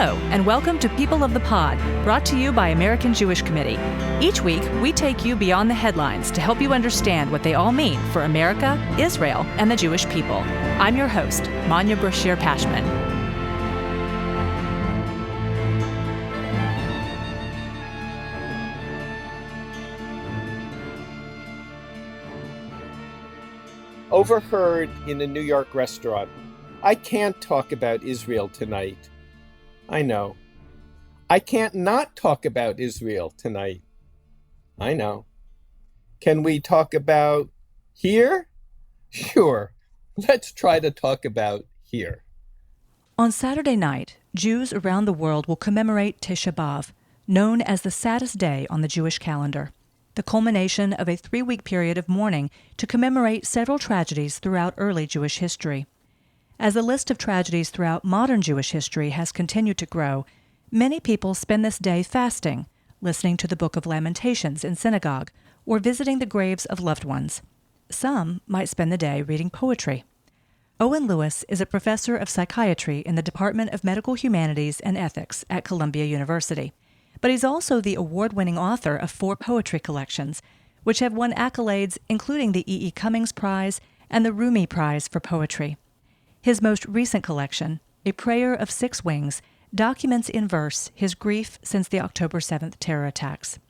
Hello, and welcome to People of the Pod, brought to you by American Jewish Committee. Each week, we take you beyond the headlines to help you understand what they all mean for America, Israel, and the Jewish people. I'm your host, Manya Brashear-Pashman. Overheard in a New York restaurant. I can't talk about Israel tonight. I know. I can't not talk about Israel tonight. I know. Can we talk about here? Sure. Let's try to talk about here. On Saturday night, Jews around the world will commemorate Tisha B'Av, known as the saddest day on the Jewish calendar, the culmination of a 3-week period of mourning to commemorate several tragedies throughout early Jewish history. As the list of tragedies throughout modern Jewish history has continued to grow, many people spend this day fasting, listening to the Book of Lamentations in synagogue, or visiting the graves of loved ones. Some might spend the day reading poetry. Owen Lewis is a professor of psychiatry in the Department of Medical Humanities and Ethics at Columbia University. But he's also the award-winning author of 4 poetry collections, which have won accolades including the E. E. Cummings Prize and the Rumi Prize for Poetry. His most recent collection, A Prayer of 6 Wings, documents in verse his grief since the October 7th terror attacks.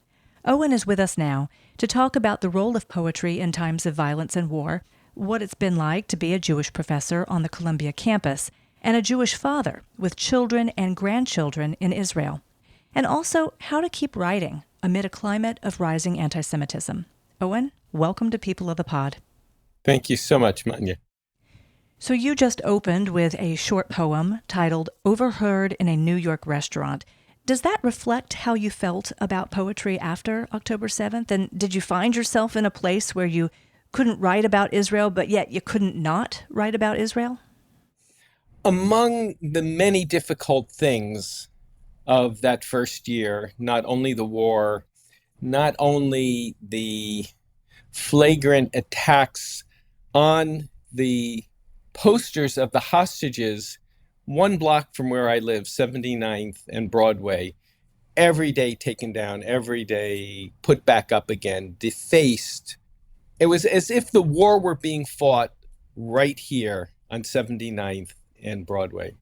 Owen is with us now to talk about the role of poetry in times of violence and war, what it's been like to be a Jewish professor on the Columbia campus, and a Jewish father with children and grandchildren in Israel, and also how to keep writing amid a climate of rising anti-Semitism. Owen, welcome to People of the Pod. Thank you so much, Manya. So you just opened with a short poem titled Overheard in a New York Restaurant. Does that reflect how you felt about poetry after October 7th? And did you find yourself in a place where you couldn't write about Israel, but yet you couldn't not write about Israel? Among the many difficult things of that first year, not only the war, not only the flagrant attacks on the posters of the hostages 1 block from where I live, 79th and Broadway, every day taken down, every day put back up again, defaced. It was as if the war were being fought right here on 79th and Broadway.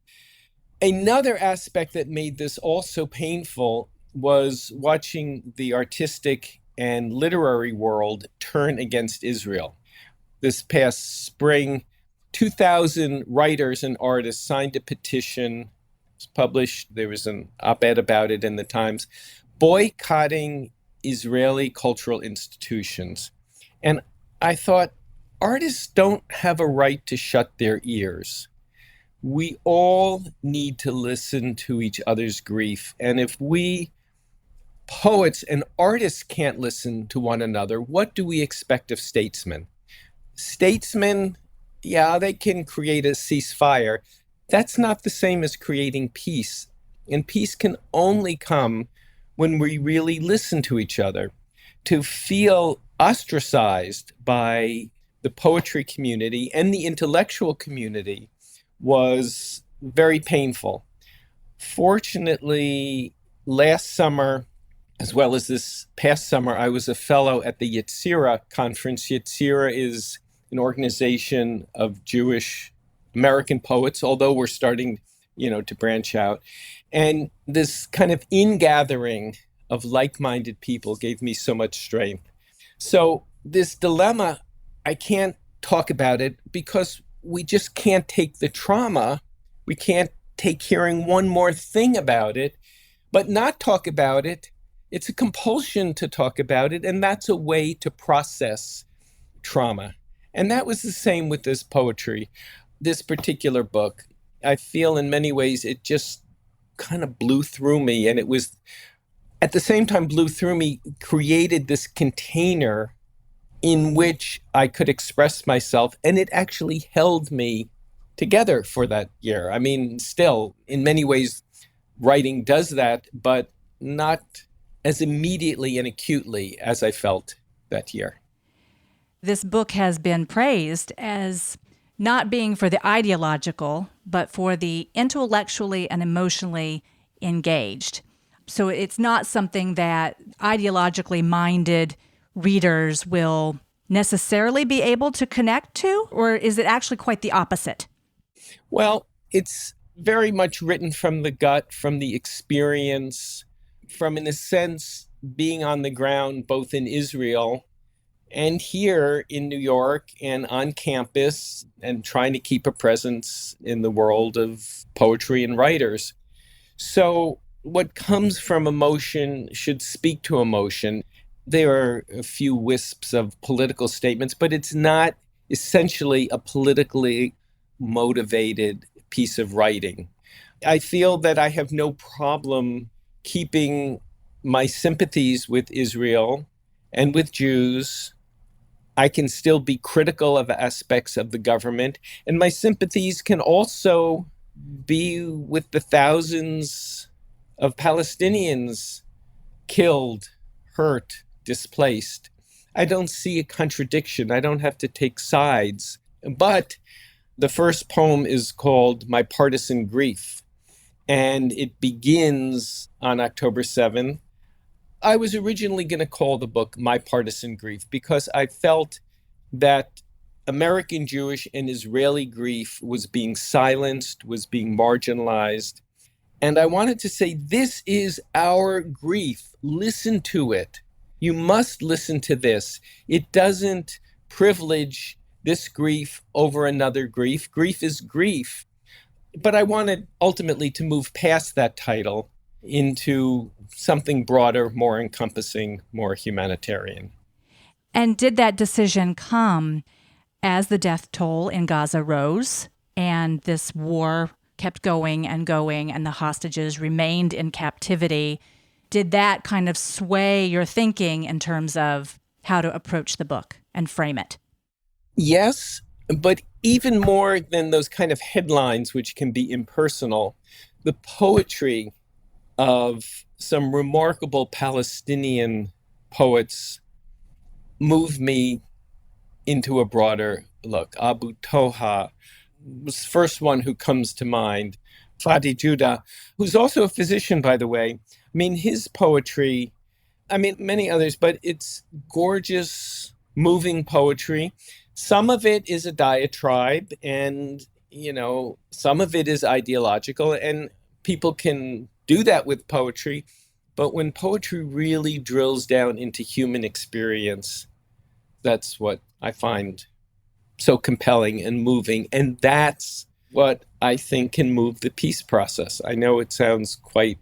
Another aspect that made this also painful was watching the artistic and literary world turn against Israel. This past spring, 2,000 writers and artists signed a petition. It was published. There was an op-ed about it in the Times, boycotting Israeli cultural institutions. And I thought, artists don't have a right to shut their ears. We all need to listen to each other's grief. And if we poets and artists can't listen to one another, what do we expect of statesmen? Statesmen, yeah, they can create a ceasefire. That's not the same as creating peace. And peace can only come when we really listen to each other. To feel ostracized by the poetry community and the intellectual community was very painful. Fortunately, last summer, as well as this past summer, I was a fellow at the Yetzirah conference. Yetzirah is an organization of Jewish American poets, although we're starting, to branch out. And this kind of ingathering of like-minded people gave me so much strength. So this dilemma, I can't talk about it because we just can't take the trauma. We can't take hearing one more thing about it, but not talk about it. It's a compulsion to talk about it, and that's a way to process trauma. And that was the same with this poetry, this particular book. I feel in many ways it just kind of blew through me. And it was, at the same time blew through me, created this container in which I could express myself. And it actually held me together for that year. I mean, still, in many ways, writing does that, but not as immediately and acutely as I felt that year. This book has been praised as not being for the ideological, but for the intellectually and emotionally engaged. So it's not something that ideologically minded readers will necessarily be able to connect to, or is it actually quite the opposite? Well, it's very much written from the gut, from the experience, from, in a sense, being on the ground both in Israel and here in New York and on campus and trying to keep a presence in the world of poetry and writers. So what comes from emotion should speak to emotion. There are a few wisps of political statements, but it's not essentially a politically motivated piece of writing. I feel that I have no problem keeping my sympathies with Israel and with Jews. I can still be critical of aspects of the government, and my sympathies can also be with the thousands of Palestinians killed, hurt, displaced. I don't see a contradiction. I don't have to take sides. But the first poem is called My Partisan Grief, and it begins on October 7th. I was originally going to call the book My Partisan Grief because I felt that American Jewish and Israeli grief was being silenced, was being marginalized. And I wanted to say, this is our grief. Listen to it. You must listen to this. It doesn't privilege this grief over another grief. Grief is grief. But I wanted ultimately to move past that title into something broader, more encompassing, more humanitarian. And did that decision come as the death toll in Gaza rose and this war kept going, and the hostages remained in captivity? Did that kind of sway your thinking in terms of how to approach the book and frame it? Yes, but even more than those kind of headlines, which can be impersonal, the poetry of some remarkable Palestinian poets moved me into a broader look. Abu Toha was the first one who comes to mind. Fadi Judah, who's also a physician, by the way. I mean, his poetry, many others, but it's gorgeous, moving poetry. Some of it is a diatribe and, some of it is ideological, and people can do that with poetry. But when poetry really drills down into human experience, that's what I find so compelling and moving. And that's what I think can move the peace process. I know it sounds quite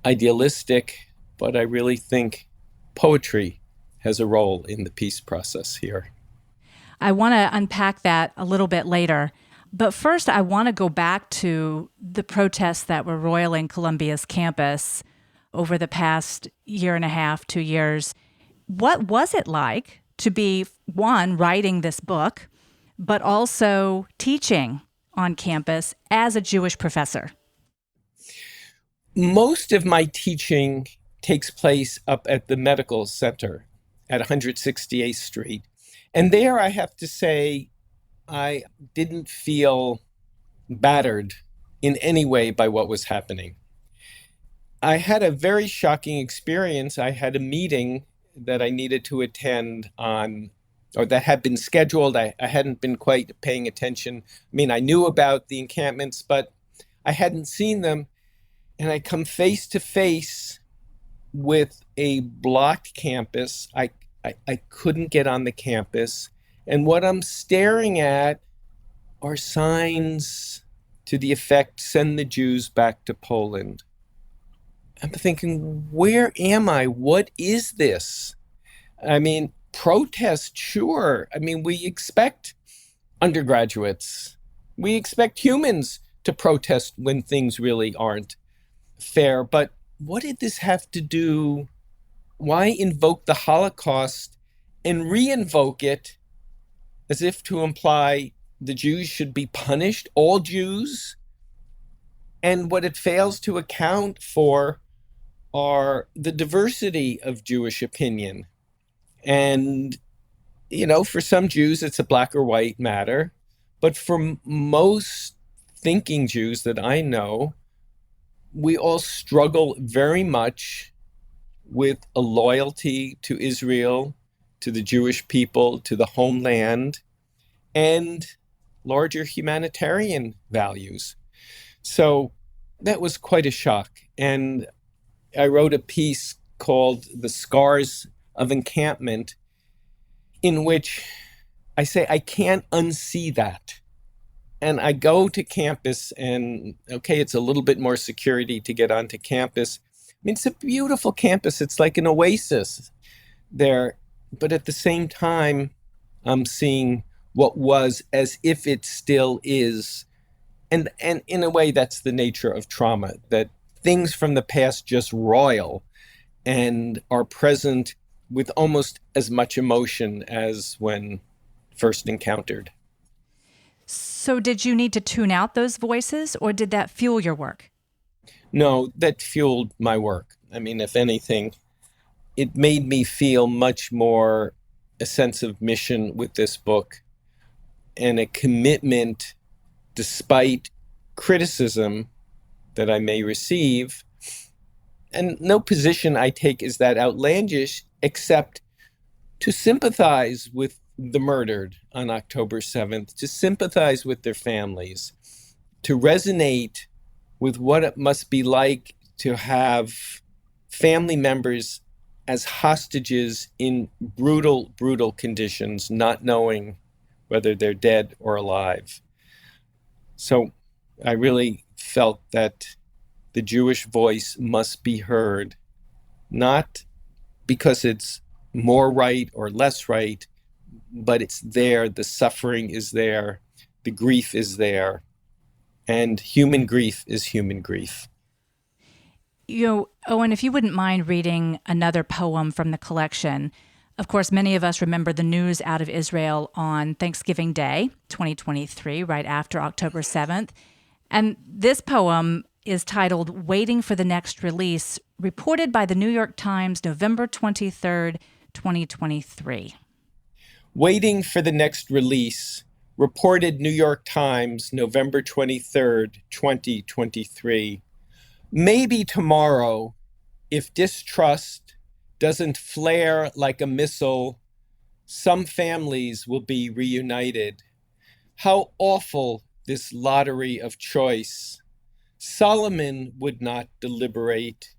idealistic, but I really think poetry has a role in the peace process here. I want to unpack that a little bit later. But first, I want to go back to the protests that were roiling Columbia's campus over the past year and a half, 2 years. What was it like to be, one, writing this book, but also teaching on campus as a Jewish professor? Most of my teaching takes place up at the medical center at 168th Street. And there, I have to say, I didn't feel battered in any way by what was happening. I had a very shocking experience. I had a meeting that I needed to attend or that had been scheduled. I hadn't been quite paying attention. I knew about the encampments, but I hadn't seen them. And I come face to face with a blocked campus. I couldn't get on the campus. And what I'm staring at are signs to the effect, send the Jews back to Poland. I'm thinking, where am I? What is this? Protest, sure. We expect undergraduates. We expect humans to protest when things really aren't fair. But what did this have to do? Why invoke the Holocaust and re-invoke it as if to imply the Jews should be punished, all Jews? And what it fails to account for are the diversity of Jewish opinion. And, for some Jews, it's a black or white matter. But for most thinking Jews that I know, we all struggle very much with a loyalty to Israel, to the Jewish people, to the homeland, and larger humanitarian values. So that was quite a shock. And I wrote a piece called The Scars of Encampment, in which I say I can't unsee that. And I go to campus and, okay, it's a little bit more security to get onto campus. I mean, it's a beautiful campus. It's like an oasis there. But at the same time, I'm seeing what was as if it still is. And in a way, that's the nature of trauma, that things from the past just roil and are present with almost as much emotion as when first encountered. So, did you need to tune out those voices, or did that fuel your work? No, that fueled my work. I mean, if anything, it made me feel much more a sense of mission with this book and a commitment, despite criticism that I may receive. And no position I take is that outlandish, except to sympathize with the murdered on October 7th, to sympathize with their families, to resonate with what it must be like to have family members as hostages in brutal, brutal conditions, not knowing whether they're dead or alive. So I really felt that the Jewish voice must be heard, not because it's more right or less right, but it's there, the suffering is there, the grief is there, and human grief is human grief. You know, Owen, if you wouldn't mind reading another poem from the collection. Of course, many of us remember the news out of Israel on Thanksgiving Day, 2023, right after October 7th. And this poem is titled Waiting for the Next Release, reported by the New York Times, November 23rd, 2023. Waiting for the Next Release, reported New York Times, November 23rd, 2023. Maybe tomorrow, if distrust doesn't flare like a missile, some families will be reunited. How awful this lottery of choice. Solomon would not deliberate.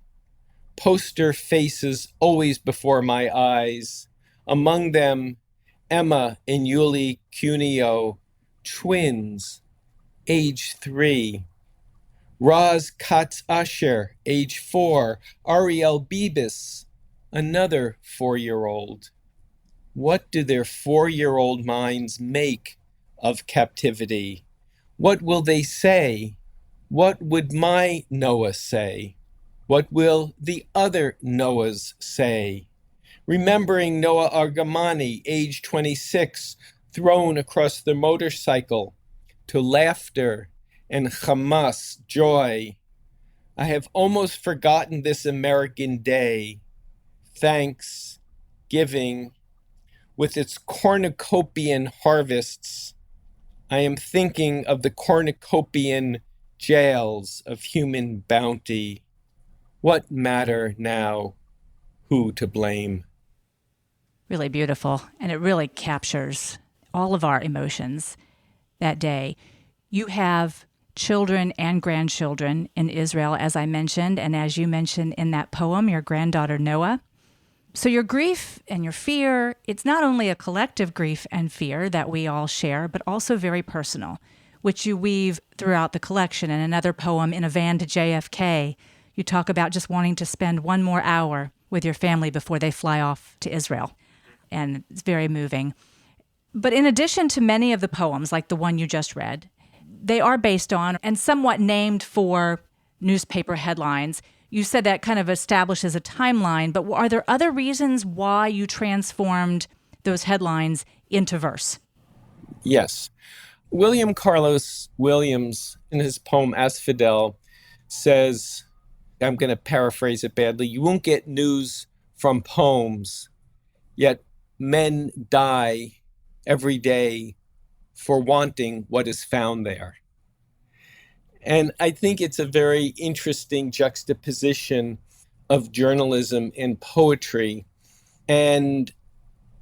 Poster faces always before my eyes. Among them, Emma and Yuli Cuneo, twins, age 3. Roz Katz Asher, age 4. Ariel Bibis, another 4-year-old. What do their 4-year-old minds make of captivity? What will they say? What would my Noah say? What will the other Noahs say? Remembering Noah Argamani, age 26, thrown across the motorcycle to laughter and Hamas joy. I have almost forgotten this American day, Thanksgiving, with its cornucopian harvests. I am thinking of the cornucopian jails of human bounty. What matter now? Who to blame? Really beautiful, and it really captures all of our emotions that day. You have children and grandchildren in Israel, as I mentioned, and as you mentioned in that poem, your granddaughter Noah. So your grief and your fear, it's not only a collective grief and fear that we all share, but also very personal, which you weave throughout the collection. In another poem, In a Van to JFK, you talk about just wanting to spend one more hour with your family before they fly off to Israel. And it's very moving. But in addition to many of the poems, like the one you just read, they are based on and somewhat named for newspaper headlines. You said that kind of establishes a timeline, but are there other reasons why you transformed those headlines into verse? Yes. William Carlos Williams, in his poem Asphodel, says, I'm going to paraphrase it badly, you won't get news from poems, yet men die every day for wanting what is found there. And I think it's a very interesting juxtaposition of journalism and poetry. And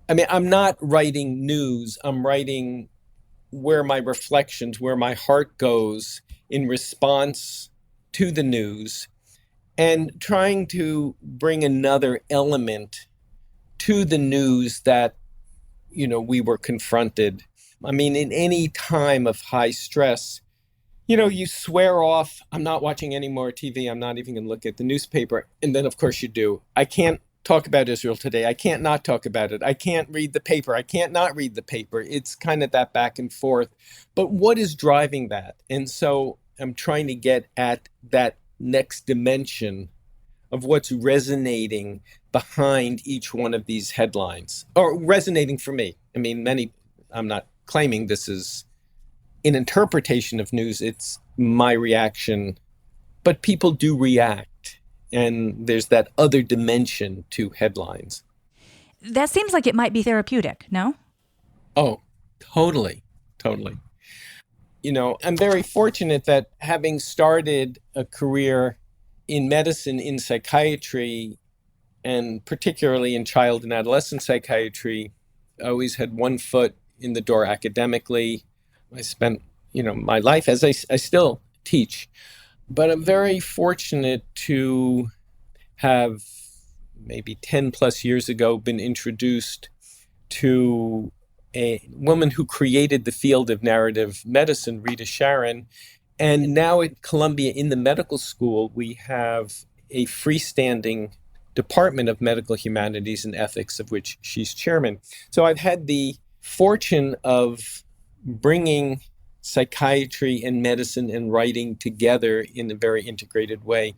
I mean, I'm not writing news, I'm writing where my reflections, where my heart goes in response to the news, and trying to bring another element to the news that, we were confronted. I mean, in any time of high stress, you swear off, I'm not watching any more TV. I'm not even going to look at the newspaper. And then, of course, you do. I can't talk about Israel today. I can't not talk about it. I can't read the paper. I can't not read the paper. It's kind of that back and forth. But what is driving that? And so I'm trying to get at that next dimension of what's resonating behind each one of these headlines, or resonating for me. I mean, I'm not claiming this is an interpretation of news, it's my reaction, but people do react. And there's that other dimension to headlines. That seems like it might be therapeutic, no? Oh, totally, totally. I'm very fortunate that having started a career in medicine, in psychiatry, and particularly in child and adolescent psychiatry, I always had one foot in the door academically. I spent, my life as I still teach, but I'm very fortunate to have maybe 10 plus years ago been introduced to a woman who created the field of narrative medicine, Rita Sharon. And now at Columbia in the medical school, we have a freestanding Department of Medical Humanities and Ethics, of which she's chairman. So I've had the fortune of bringing psychiatry and medicine and writing together in a very integrated way.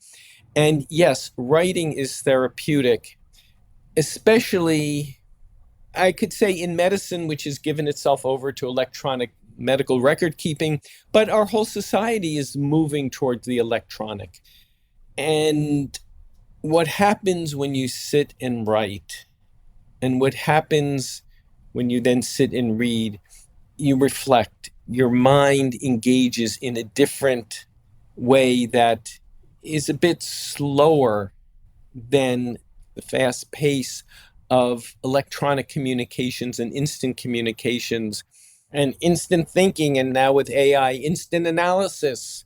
And yes, writing is therapeutic, especially, I could say, in medicine, which has given itself over to electronic medical record keeping, but our whole society is moving towards the electronic. And what happens when you sit and write, and what happens when you then sit and read, you reflect, your mind engages in a different way that is a bit slower than the fast pace of electronic communications and instant communications and instant thinking, and now with AI, instant analysis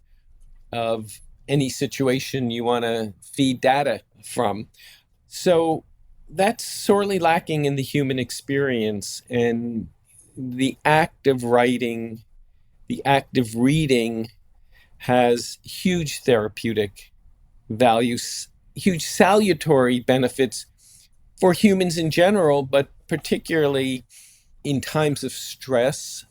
of any situation you want to feed data from. So that's sorely lacking in the human experience. And the act of writing, the act of reading has huge therapeutic values, huge salutary benefits for humans in general, but particularly in times of stress.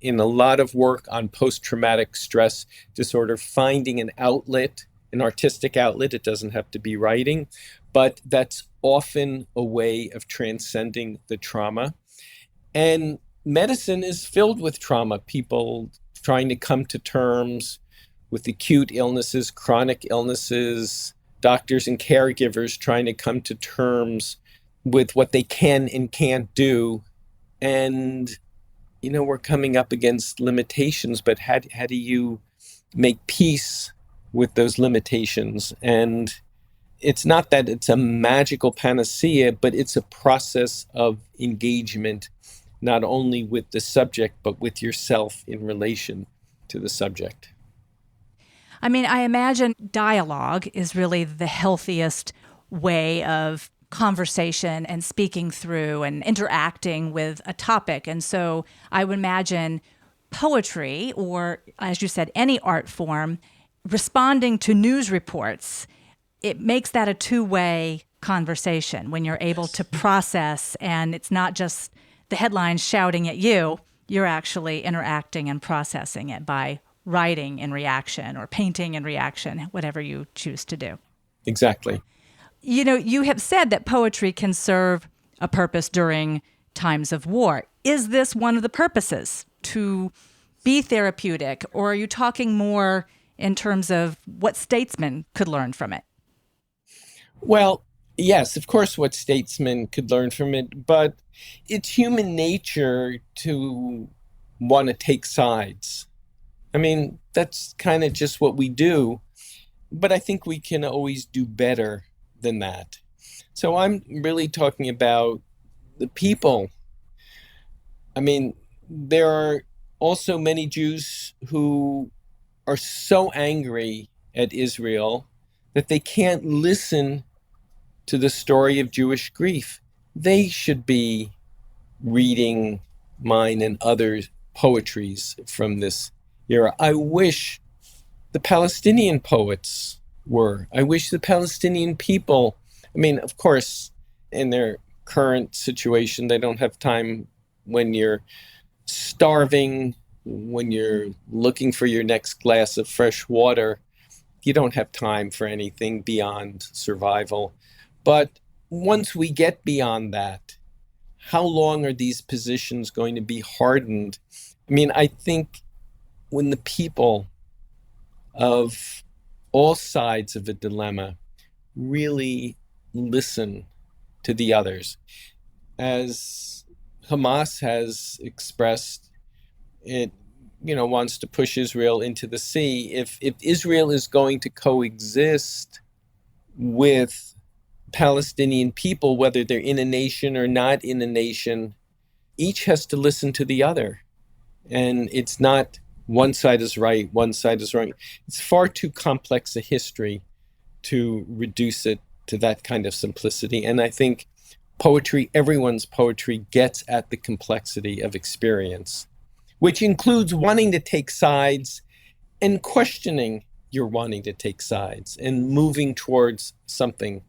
In a lot of work on post-traumatic stress disorder, finding an outlet, an artistic outlet, it doesn't have to be writing, but that's often a way of transcending the trauma. And medicine is filled with trauma, people trying to come to terms with acute illnesses, chronic illnesses, doctors and caregivers trying to come to terms with what they can and can't do. And, we're coming up against limitations, but how do you make peace with those limitations? And it's not that it's a magical panacea, but it's a process of engagement, not only with the subject, but with yourself in relation to the subject. I mean, I imagine dialogue is really the healthiest way of conversation and speaking through and interacting with a topic. And so I would imagine poetry, or as you said, any art form, responding to news reports, it makes that a two-way conversation when you're able to process, and it's not just the headlines shouting at you, you're actually interacting and processing it by writing in reaction or painting in reaction, whatever you choose to do. Exactly. You have said that poetry can serve a purpose during times of war. Is this one of the purposes, to be therapeutic, or are you talking more in terms of what statesmen could learn from it? Well, yes, of course, what statesmen could learn from it, but it's human nature to want to take sides. I mean, that's kind of just what we do, but I think we can always do better than that. So I'm really talking about the people. I mean, there are also many Jews who are so angry at Israel that they can't listen to the story of Jewish grief. They should be reading mine and others' poetries from this era. I wish the Palestinian poets were. I wish the Palestinian people, I mean, of course, in their current situation, they don't have time when you're starving, when you're looking for your next glass of fresh water. You don't have time for anything beyond survival. But once we get beyond that, how long are these positions going to be hardened? I mean, I think when the people of all sides of a dilemma really listen to the others, as Hamas has expressed, it wants to push Israel into the sea. If Israel is going to coexist with Palestinian people, whether they're in a nation or not in a nation, each has to listen to the other. And it's not one side is right, one side is wrong. It's far too complex a history to reduce it to that kind of simplicity. And I think poetry, everyone's poetry, gets at the complexity of experience, which includes wanting to take sides and questioning your wanting to take sides and moving towards something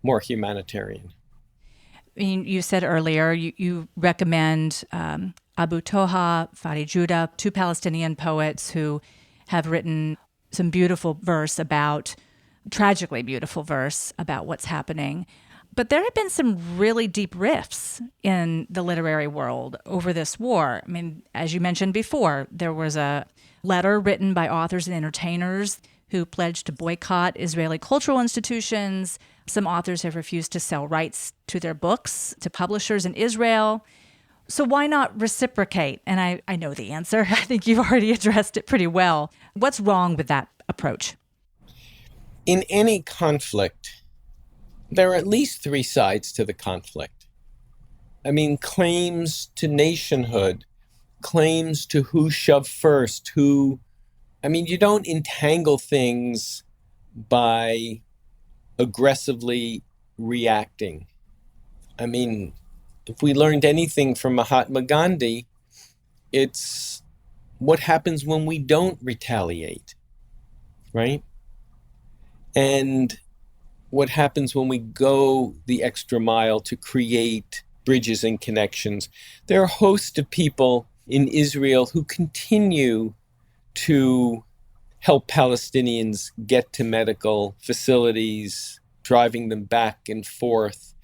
more humanitarian. I mean, you said earlier you recommend Abu Toha, Fadi Judah, two Palestinian poets who have written some beautiful verse about, tragically beautiful verse about what's happening. But there have been some really deep rifts in the literary world over this war. I mean, as you mentioned before, there was a letter written by authors and entertainers who pledged to boycott Israeli cultural institutions. Some authors have refused to sell rights to their books to publishers in Israel. So why not reciprocate? And I know the answer. I think you've already addressed it pretty well. What's wrong with that approach? In any conflict, there are at least three sides to the conflict. I mean, claims to nationhood, claims to who shoved first, you don't entangle things by aggressively reacting. I mean, if we learned anything from Mahatma Gandhi, it's what happens when we don't retaliate, right? And what happens when we go the extra mile to create bridges and connections. There are a host of people in Israel who continue to help Palestinians get to medical facilities, driving them back and forth,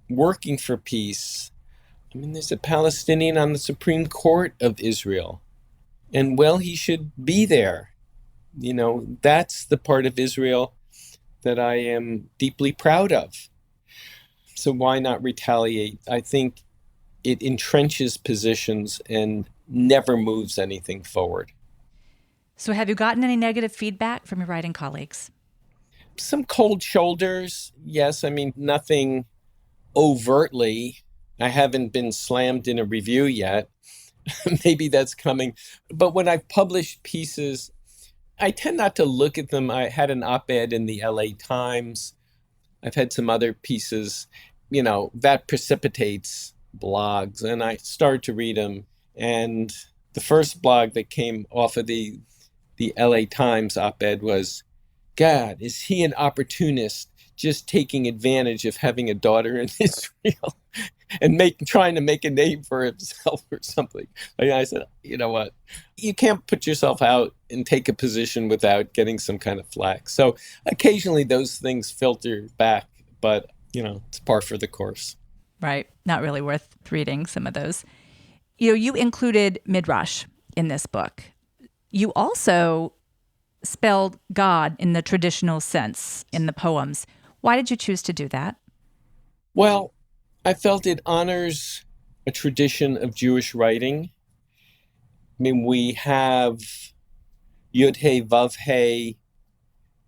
working for peace. I mean, there's a Palestinian on the Supreme Court of Israel, and well, he should be there. That's the part of Israel that I am deeply proud of. So why not retaliate? I think it entrenches positions and never moves anything forward. So have you gotten any negative feedback from your writing colleagues? Some cold shoulders, yes. I mean, nothing overtly. I haven't been slammed in a review yet. Maybe that's coming. But when I've published pieces, I tend not to look at them. I had an op-ed in the LA Times. I've had some other pieces, that precipitates blogs. And I started to read them. And the first blog that came off of the LA Times op-ed was, God, is he an opportunist just taking advantage of having a daughter in Israel and trying to make a name for himself or something? I said, you know what? You can't put yourself out and take a position without getting some kind of flack. So occasionally those things filter back, but, it's par for the course. Right. Not really worth reading some of those. You included Midrash in this book. You also spelled God in the traditional sense in the poems. Why did you choose to do that? Well, I felt it honors a tradition of Jewish writing. I mean, we have Yud He Vav He,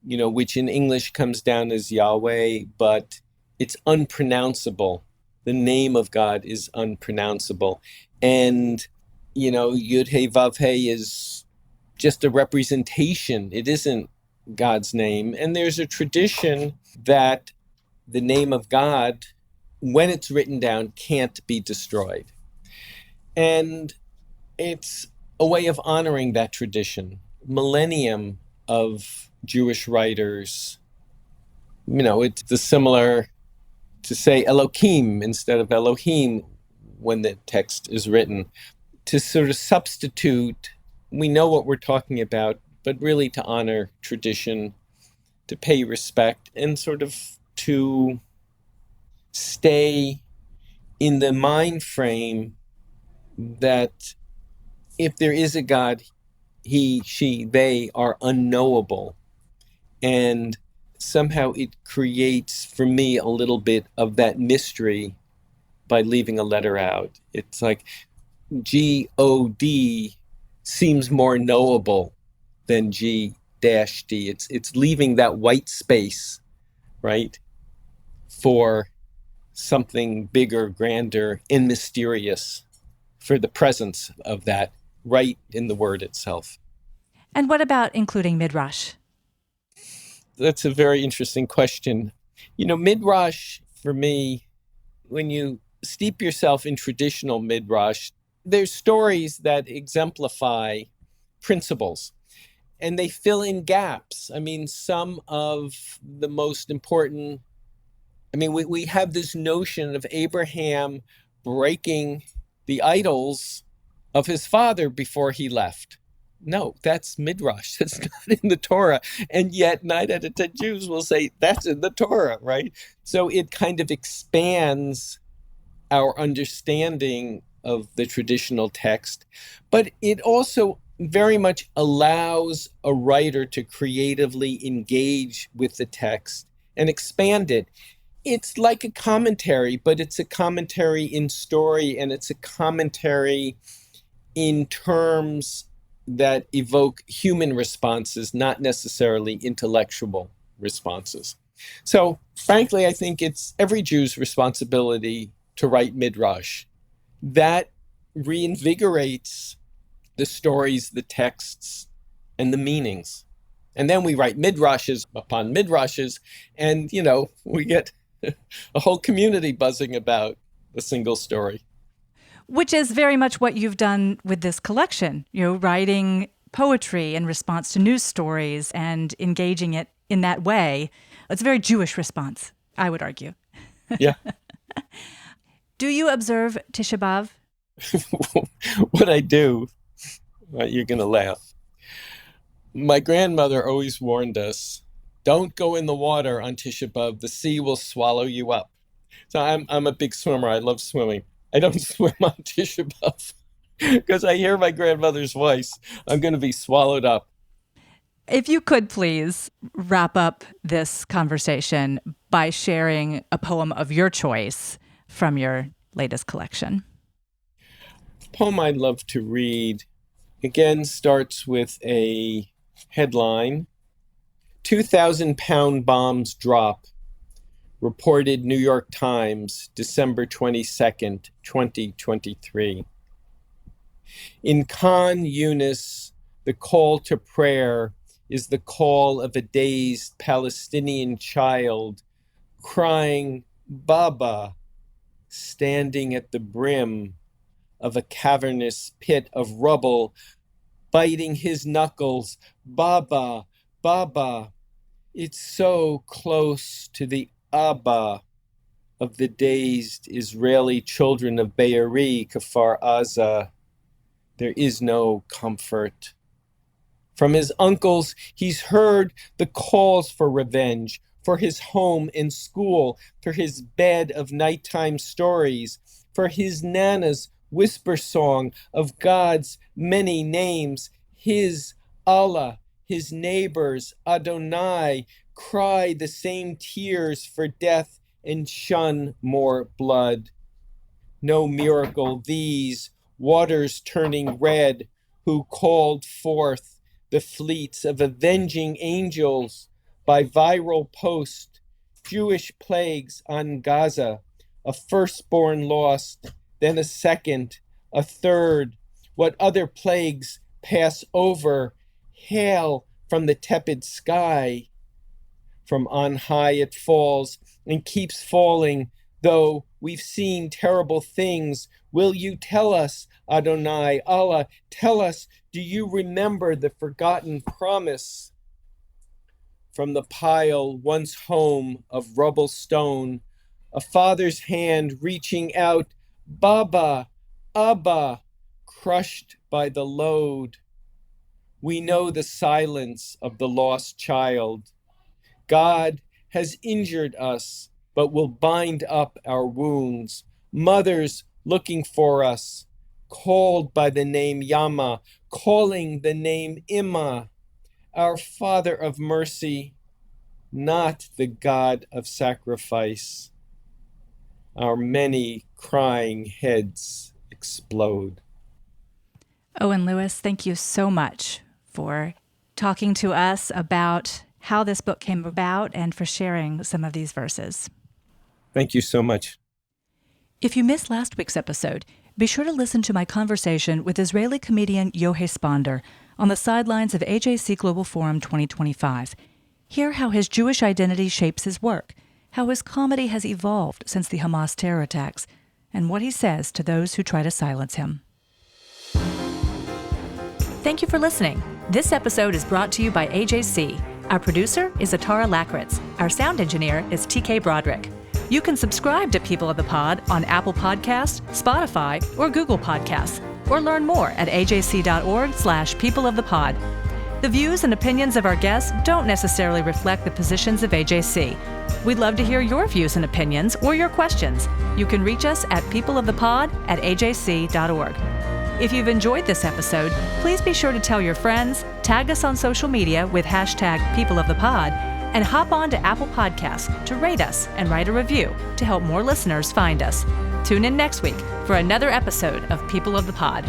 which in English comes down as Yahweh, but it's unpronounceable. The name of God is unpronounceable. And, Yud He Vav He is just a representation. It isn't God's name. And there's a tradition that the name of God, when it's written down, can't be destroyed. And it's a way of honoring that tradition. Millennium of Jewish writers, it's similar to say Elohim instead of Elohim when the text is written, to sort of substitute, we know what we're talking about, but really to honor tradition, to pay respect, and sort of to stay in the mind frame that if there is a God, he, she, they are unknowable. And somehow it creates for me a little bit of that mystery by leaving a letter out. It's like G-O-D seems more knowable than G-D. It's leaving that white space, right, for something bigger, grander, and mysterious, for the presence of that right in the word itself. And what about including Midrash? That's a very interesting question. Midrash, for me, when you steep yourself in traditional Midrash, there's stories that exemplify principles, and they fill in gaps. Some of the most important, we have this notion of Abraham breaking the idols of his father before he left. No, that's Midrash. That's not in the Torah. And yet 9 out of 10 Jews will say that's in the Torah, right? So it kind of expands our understanding of the traditional text, but it also very much allows a writer to creatively engage with the text and expand it. It's like a commentary, but it's a commentary in story, and it's a commentary in terms that evoke human responses, not necessarily intellectual responses. So, frankly, I think it's every Jew's responsibility to write Midrash. That reinvigorates the stories, the texts, and the meanings. And then we write Midrashes upon Midrashes, and, we get a whole community buzzing about a single story. Which is very much what you've done with this collection, writing poetry in response to news stories and engaging it in that way. It's a very Jewish response, I would argue. Yeah. Do you observe Tisha B'Av? What I do, you're going to laugh. My grandmother always warned us, don't go in the water on Tisha B'Av. The sea will swallow you up. So I'm a big swimmer. I love swimming. I don't swim on Tisha B'Av because I hear my grandmother's voice. I'm going to be swallowed up. If you could please wrap up this conversation by sharing a poem of your choice from your latest collection. The poem I'd love to read, again, starts with a headline, 2,000-pound bombs drop. Reported New York Times, December 22nd, 2023. In Khan Yunis, the call to prayer is the call of a dazed Palestinian child crying, Baba, standing at the brim of a cavernous pit of rubble, biting his knuckles, Baba, Baba. It's so close to the Abba of the dazed Israeli children of Be'eri, Kfar Aza. There is no comfort. From his uncles, he's heard the calls for revenge, for his home and school, for his bed of nighttime stories, for his Nana's whisper song of God's many names, his Allah, his neighbors, Adonai, cry the same tears for death and shun more blood. No miracle these, waters turning red, who called forth the fleets of avenging angels by viral post, Jewish plagues on Gaza, a firstborn lost, then a second, a third. What other plagues pass over? Hail from the tepid sky. From on high it falls and keeps falling, though we've seen terrible things. Will you tell us, Adonai, Allah, tell us, do you remember the forgotten promise? From the pile once home of rubble stone, a father's hand reaching out, Baba, Abba, crushed by the load. We know the silence of the lost child. God has injured us, but will bind up our wounds. Mothers looking for us, called by the name Yama, calling the name Imma, our Father of mercy, not the God of sacrifice. Our many crying heads explode. Owen Lewis, thank you so much for talking to us about how this book came about and for sharing some of these verses. Thank you so much. If you missed last week's episode, be sure to listen to my conversation with Israeli comedian Yohei Sponder on the sidelines of AJC Global Forum 2025. Hear how his Jewish identity shapes his work, how his comedy has evolved since the Hamas terror attacks, and what he says to those who try to silence him. Thank you for listening. This episode is brought to you by AJC. Our producer is Atara Lakritz. Our sound engineer is TK Broderick. You can subscribe to People of the Pod on Apple Podcasts, Spotify, or Google Podcasts, or learn more at ajc.org/peopleofthepod. The views and opinions of our guests don't necessarily reflect the positions of AJC. We'd love to hear your views and opinions or your questions. You can reach us at peopleofthepod@ajc.org. If you've enjoyed this episode, please be sure to tell your friends, tag us on social media with #PeopleOfThePod, and hop on to Apple Podcasts to rate us and write a review to help more listeners find us. Tune in next week for another episode of People of the Pod.